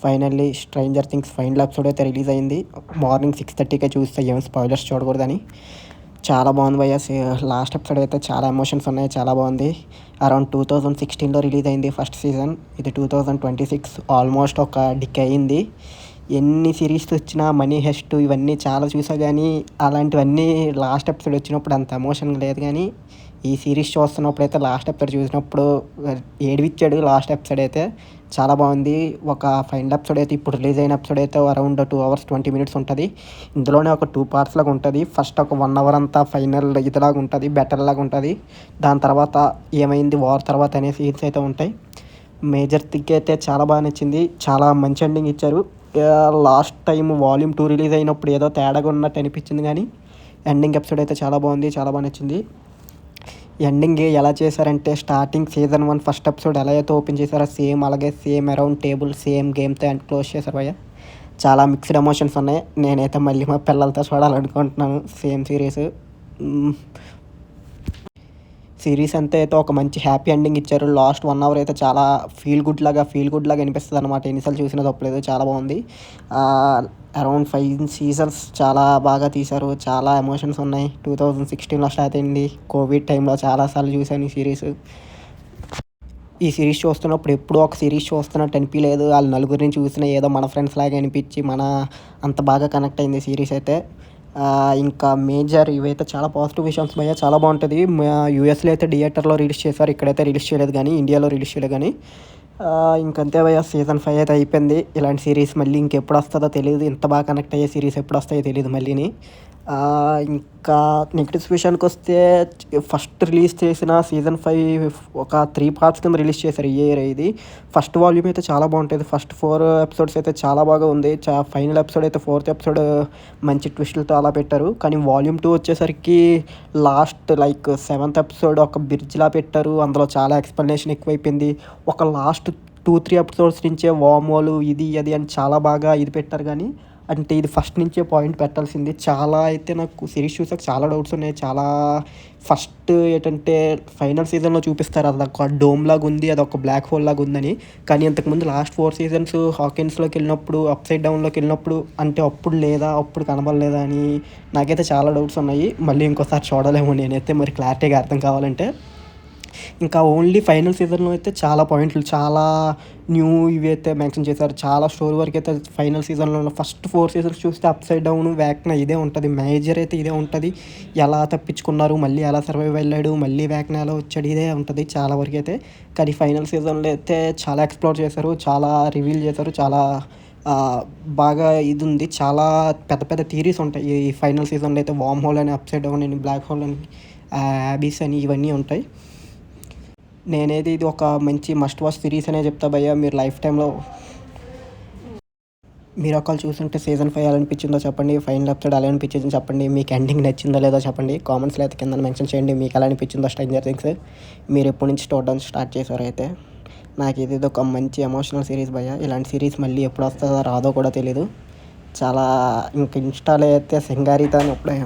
Finally stranger things final episode అయితే release అయింది. Morning 6:30కే చూస్తే ఏం స్పాయిలర్స్ చూడకూడదని. చాలా బాగుంది భయ్య. లాస్ట్ ఎపిసోడ్ అయితే చాలా ఎమోషన్స్ ఉన్నాయి. చాలా బాగుంది. అరౌండ్ 2016లో రిలీజ్ అయింది ఫస్ట్ సీజన్. ఇది 2026, ఆల్మోస్ట్ ఒక డికే అయింది. ఎన్ని సిరీస్ వచ్చినా మనీ హెస్ట్ ఇవన్నీ చాలా చూసా, కానీ అలాంటివన్నీ లాస్ట్ ఎపిసోడ్ వచ్చినప్పుడు అంత ఎమోషన్ లేదు. కానీ ఈ సిరీస్ చూస్తున్నప్పుడు అయితే లాస్ట్ ఎపిసోడ్ చూసినప్పుడు ఏడిపించాడు. లాస్ట్ ఎపిసోడ్ అయితే చాలా బాగుంది. ఒక ఫైనల్ ఎపిసోడ్ అయితే ఇప్పుడు రిలీజ్ అయిన ఎపిసోడ్ అయితే అరౌండ్ 2 hours 20 minutes ఉంటుంది. ఇందులోనే ఒక 2 parts లాగా ఉంటుంది. ఫస్ట్ ఒక 1 hour అంతా ఫైనల్ ఇదిలాగా ఉంటుంది, బెటర్ లాగా ఉంటుంది. దాని తర్వాత ఏమైంది వార్ తర్వాత అనే సీన్స్ అయితే ఉంటాయి. మేజర్ థింగ్ అయితే చాలా బాగా నచ్చింది. చాలా మంచి ఎండింగ్ ఇచ్చారు. లాస్ట్ టైం వాల్యూమ్ 2 రిలీజ్ అయినప్పుడు ఏదో తేడాగా ఉన్నట్టు అనిపించింది, కానీ ఎండింగ్ ఎపిసోడ్ అయితే చాలా బాగుంది. చాలా బాగా నచ్చింది. ఎండింగ్ ఎలా చేశారంటే, స్టార్టింగ్ సీజన్ 1 ఫస్ట్ ఎపిసోడ్ ఎలా అయితే ఓపెన్ చేశారో సేమ్ అలాగే సేమ్ అరౌండ్ టేబుల్ సేమ్ గేమ్తో అండ్ క్లోజ్ చేశారు భయ్య. చాలా మిక్స్డ్ ఎమోషన్స్ ఉన్నాయి. నేనైతే మళ్ళీ మా పిల్లలతో చూడాలనుకుంటున్నాను సేమ్ సిరీస్ అంతా అయితే ఒక మంచి హ్యాపీ ఎండింగ్ ఇచ్చారు. లాస్ట్ 1 hour అయితే చాలా ఫీల్ గుడ్ లాగా అనిపిస్తుంది అనమాట. ఎన్నిసార్లు చూసినా తప్పలేదు. చాలా బాగుంది. అరౌండ్ 5 seasons చాలా బాగా తీశారు. చాలా ఎమోషన్స్ ఉన్నాయి. 2016లో స్టార్ట్ అయింది. కోవిడ్ టైంలో చాలాసార్లు చూశాను ఈ సిరీస్. ఈ సిరీస్ చూస్తున్నప్పుడు ఎప్పుడూ ఒక సిరీస్ చూస్తున్నట్టు అనిపించలేదు. వాళ్ళు నలుగురిని చూసినా ఏదో మన ఫ్రెండ్స్ లాగా అనిపించి అంత బాగా కనెక్ట్ అయింది సిరీస్ అయితే. ఇంకా మేజర్ ఇవైతే చాలా పాజిటివ్ విషయాలు భయ్య. చాలా బాగుంటుంది. యూఎస్లో అయితే థియేటర్లో రిలీజ్ చేశారు. ఇక్కడైతే రిలీజ్ చేయలేదు, కానీ ఇండియాలో రిలీజ్ చేయలేదు. కానీ ఇంకంతే భయ్య. సీజన్ 5 అయితే అయిపోయింది. ఇలాంటి సిరీస్ మళ్ళీ ఇంకెప్పుడు వస్తుందో తెలియదు. ఇంత బాగా కనెక్ట్ అయ్యే సిరీస్ ఎప్పుడు వస్తాయో తెలియదు మళ్ళీని. ఇంకా నెగిటివ్స్ విషయానికి వస్తే, ఫస్ట్ రిలీజ్ చేసిన సీజన్ 5 ఒక 3 parts కింద రిలీజ్ చేశారు ఈ ఇయర్. ఇది ఫస్ట్ వాల్యూమ్ అయితే చాలా బాగుంటుంది. ఫస్ట్ 4 episodes అయితే చాలా బాగా ఉంది. ఫైనల్ ఎపిసోడ్ అయితే 4th episode మంచి ట్విస్టులతో అలా పెట్టారు. కానీ వాల్యూమ్ 2 వచ్చేసరికి లాస్ట్ 7th episode ఒక బ్రిడ్జ్లా పెట్టారు. అందులో చాలా ఎక్స్ప్లెనేషన్ ఎక్కువైపోయింది. ఒక లాస్ట్ 2-3 episodes నుంచే వామోలు ఇది అది అని చాలా బాగా ఇది పెట్టారు. కానీ అంటే ఇది ఫస్ట్ నుంచే పాయింట్ పెట్టాల్సింది. చాలా అయితే నాకు సిరీస్ చూసాక చాలా డౌట్స్ ఉన్నాయి. చాలా ఫస్ట్ ఏంటంటే ఫైనల్ సీజన్లో చూపిస్తారు అదొక డోమ్ లాగా ఉంది, అదొక బ్లాక్ హోల్ లాగా ఉందని. కానీ ఇంతకుముందు లాస్ట్ 4 seasons హాకిన్స్లోకి వెళ్ళినప్పుడు, అప్సైడ్ డౌన్లోకి వెళ్ళినప్పుడు అంటే అప్పుడు కనబడలేదా అని నాకైతే చాలా డౌట్స్ ఉన్నాయి. మళ్ళీ ఇంకోసారి చూడలేము నేనైతే, మరి క్లారిటీగా అర్థం కావాలంటే. ఇంకా ఓన్లీ ఫైనల్ సీజన్లో అయితే చాలా పాయింట్లు, చాలా న్యూ ఇవి అయితే మెన్షన్ చేశారు. చాలా స్టోరీ వరకు అయితే ఫైనల్ సీజన్లో ఫస్ట్ 4 seasons చూస్తే అప్సైడ్ డౌన్ వేక్నా ఇదే ఉంటుంది. మేజర్ అయితే ఇదే ఉంటుంది. ఎలా తప్పించుకున్నారు, మళ్ళీ ఎలా సర్వైవ్ వెళ్ళాడు, మళ్ళీ వేక్నా ఎలా వచ్చాడు, ఇదే ఉంటుంది చాలా వరకు అయితే. కానీ ఫైనల్ సీజన్లో అయితే చాలా ఎక్స్ప్లోర్ చేశారు, చాలా రివీల్ చేశారు. చాలా బాగా ఇది ఉంది. చాలా పెద్ద పెద్ద థియరీస్ ఉంటాయి ఈ ఫైనల్ సీజన్లో అయితే. వామ్ హోల్ అని, అప్సైడ్ డౌన్ అని, బ్లాక్ హోల్ అని, అబిస్ అని ఇవన్నీ ఉంటాయి. నేనేది ఇది ఒక మంచి మస్ట్ వాచ్ సిరీస్ అనే చెప్తా భయ్య. మీరు లైఫ్ టైంలో మీరు ఒకళ్ళు చూస్తుంటే సీజన్ 5 ఎలా అనిపించిందో చెప్పండి. ఫైనల్ ఎపిసోడ్ ఎలా అనిపించిందో చెప్పండి. మీకు ఎండింగ్ నచ్చిందో లేదో చెప్పండి. కామెంట్స్లో అయితే కింద మెన్షన్ చేయండి మీకు ఎలా అనిపించిందో స్ట్రేంజర్ థింగ్స్. మీరు ఎప్పటి నుంచి చూడడం స్టార్ట్ చేశారో అయితే. నాకు ఇది ఒక మంచి ఎమోషనల్ సిరీస్ భయ్య. ఇలాంటి సిరీస్ మళ్ళీ ఎప్పుడు వస్తుందో రాదో కూడా తెలీదు. చాలా ఇంకా ఇన్స్టాలో అయితే సింగారీతో అప్పుడే